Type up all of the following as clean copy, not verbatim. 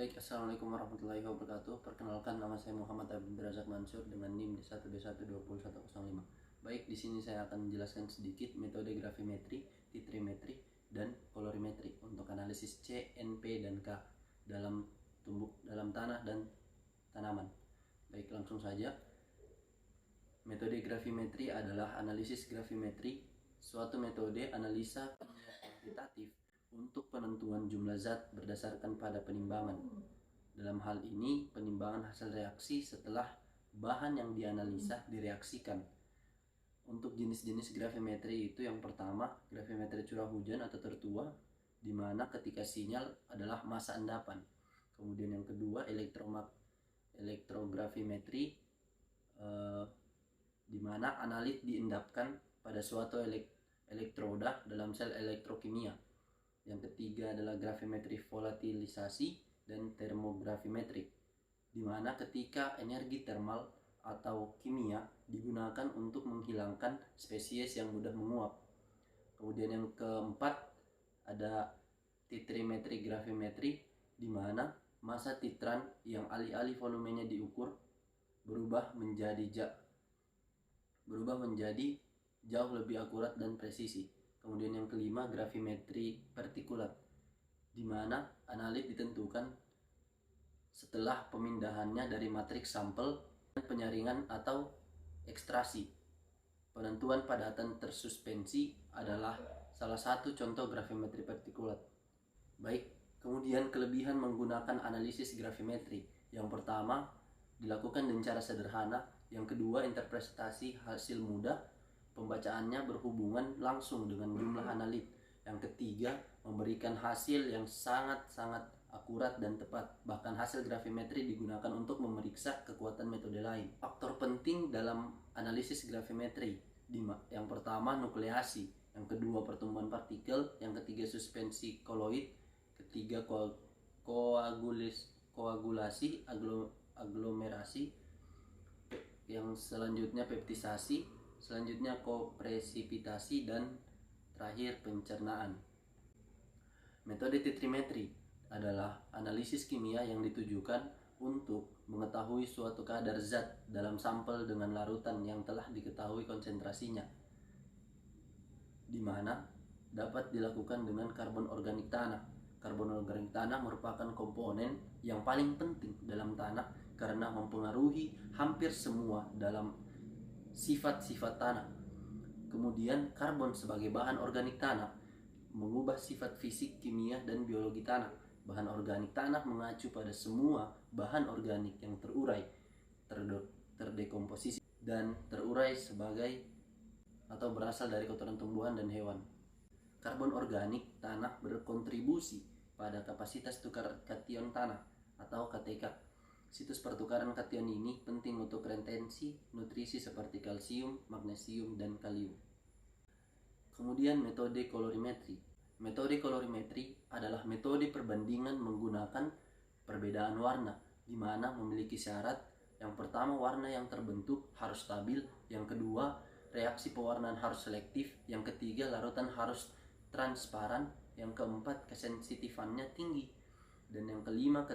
Baik, Assalamualaikum warahmatullahi wabarakatuh. Perkenalkan, nama saya Muhammad Abdul Razak Mansur dengan NIM D1B12105. Baik, di sini saya akan menjelaskan sedikit metode gravimetri, titrimetri, dan kolorimetri untuk analisis C, N, P, dan K dalam tanah dan tanaman. Baik, langsung saja. Metode gravimetri adalah analisis gravimetri, suatu metode analisa kuantitatif untuk penentuan jumlah zat berdasarkan pada penimbangan. Dalam hal ini, penimbangan hasil reaksi setelah bahan yang dianalisa direaksikan. Untuk jenis-jenis gravimetri itu yang pertama, gravimetri curah hujan atau tertua, di mana ketika sinyal adalah massa endapan. Kemudian yang kedua, elektrogravimetri, di mana analit diendapkan pada suatu elektroda dalam sel elektrokimia. Yang ketiga adalah gravimetri volatilisasi dan termogravimetri, di mana ketika energi termal atau kimia digunakan untuk menghilangkan spesies yang mudah menguap. Kemudian yang keempat ada titrimetri gravimetri, di mana massa titran yang alih-alih volumenya diukur berubah menjadi jauh lebih akurat dan presisi. Kemudian yang kelima, gravimetri partikulat, di mana analit ditentukan setelah pemindahannya dari matriks sampel dan penyaringan atau ekstraksi. Penentuan padatan tersuspensi adalah salah satu contoh gravimetri partikulat. Baik, kemudian kelebihan menggunakan analisis gravimetri. Yang pertama, dilakukan dengan cara sederhana. Yang kedua, interpretasi hasil mudah. Pembacaannya berhubungan langsung dengan jumlah analit. Yang ketiga, memberikan hasil yang sangat-sangat akurat dan tepat. Bahkan hasil gravimetri digunakan untuk memeriksa kekuatan metode lain. Faktor penting dalam analisis gravimetri, yang pertama nukleasi, yang kedua pertumbuhan partikel, yang ketiga suspensi koloid, ketiga koagulasi, aglomerasi, yang selanjutnya peptisasi, selanjutnya kopresipitasi, dan terakhir pencernaan. Metode titrimetri adalah analisis kimia yang ditujukan untuk mengetahui suatu kadar zat dalam sampel dengan larutan yang telah diketahui konsentrasinya, di mana dapat dilakukan dengan karbon organik tanah. Karbon organik tanah merupakan komponen yang paling penting dalam tanah karena mempengaruhi hampir semua dalam sifat-sifat tanah. Kemudian karbon sebagai bahan organik tanah mengubah sifat fisik, kimia, dan biologi tanah. Bahan organik tanah mengacu pada semua bahan organik yang terurai, terdekomposisi, dan terurai sebagai atau berasal dari kotoran tumbuhan dan hewan. Karbon organik tanah berkontribusi pada kapasitas tukar kation tanah atau KTK. Situs pertukaran kation ini penting untuk retensi nutrisi seperti kalsium, magnesium, dan kalium. Kemudian metode kolorimetri. Metode kolorimetri adalah metode perbandingan menggunakan perbedaan warna, di mana memiliki syarat. Yang pertama, warna yang terbentuk harus stabil. Yang kedua, reaksi pewarnaan harus selektif. Yang ketiga, larutan harus transparan. Yang keempat, kesensitifannya tinggi. Dan yang kelima,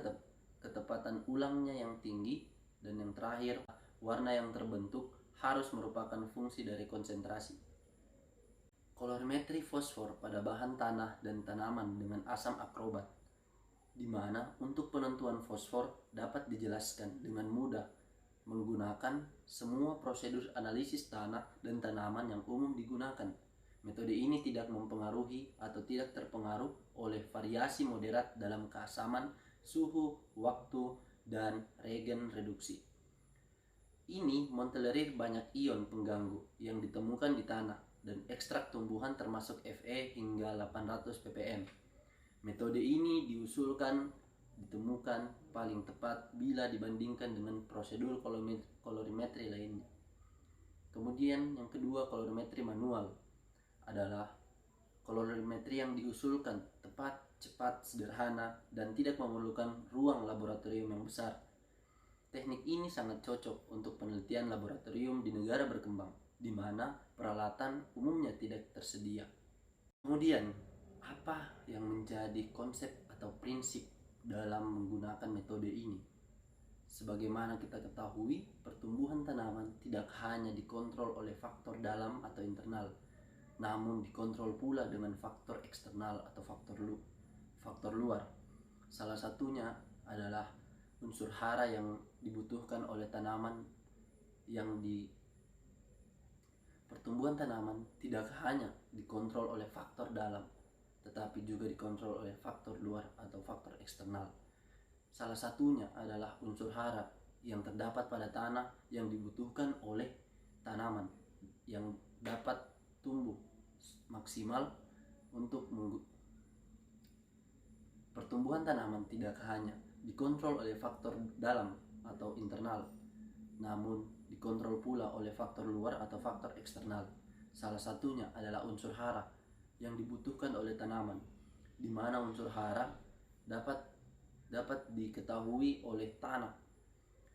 ketepatan ulangnya yang tinggi. Dan yang terakhir, warna yang terbentuk harus merupakan fungsi dari konsentrasi. Kolorimetri fosfor pada bahan tanah dan tanaman dengan asam akrobat, di mana untuk penentuan fosfor dapat dijelaskan dengan mudah menggunakan semua prosedur analisis tanah dan tanaman yang umum digunakan. Metode ini tidak mempengaruhi atau tidak terpengaruh oleh variasi moderat dalam keasaman, suhu, waktu, dan regen reduksi. Ini mentolerir banyak ion pengganggu yang ditemukan di tanah dan ekstrak tumbuhan termasuk Fe hingga 800 ppm. Metode ini ditemukan paling tepat bila dibandingkan dengan prosedur kolorimetri lainnya. Kemudian yang kedua, kolorimetri manual adalah kolorimetri yang diusulkan tepat, cepat, sederhana, dan tidak memerlukan ruang laboratorium yang besar. Teknik ini sangat cocok untuk penelitian laboratorium di negara berkembang, di mana peralatan umumnya tidak tersedia. Kemudian, apa yang menjadi konsep atau prinsip dalam menggunakan metode ini. Sebagaimana kita ketahui, pertumbuhan tanaman tidak hanya dikontrol oleh faktor dalam atau internal, namun dikontrol pula dengan faktor eksternal atau faktor luar. Salah satunya adalah unsur hara yang dibutuhkan oleh tanaman. Yang di pertumbuhan tanaman tidak hanya dikontrol oleh faktor dalam, tetapi juga dikontrol oleh faktor luar atau faktor eksternal. Salah satunya adalah unsur hara yang terdapat pada tanah yang dibutuhkan oleh tanaman yang dapat tumbuh maksimal untuk pertumbuhan tanaman tidak hanya dikontrol oleh faktor dalam atau internal, namun dikontrol pula oleh faktor luar atau faktor eksternal. Salah satunya adalah unsur hara yang dibutuhkan oleh tanaman, di mana unsur hara dapat diketahui oleh tanah.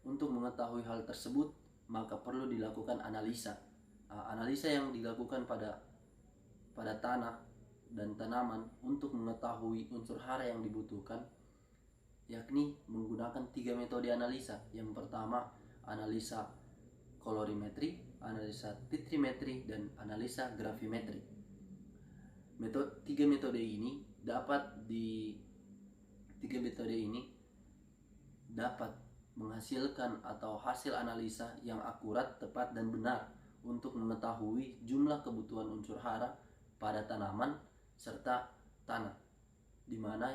Untuk mengetahui hal tersebut, maka perlu dilakukan analisa. Analisa yang dilakukan pada tanah dan tanaman untuk mengetahui unsur hara yang dibutuhkan, yakni menggunakan 3 metode analisa. Yang pertama, analisa kolorimetri, analisa titrimetri, dan analisa gravimetri. Tiga metode ini dapat menghasilkan atau hasil analisa yang akurat, tepat, dan benar untuk mengetahui jumlah kebutuhan unsur hara pada tanaman serta tanah, di mana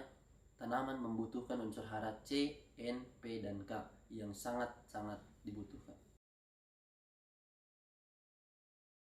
tanaman membutuhkan unsur hara C, N, P, dan K yang sangat-sangat dibutuhkan.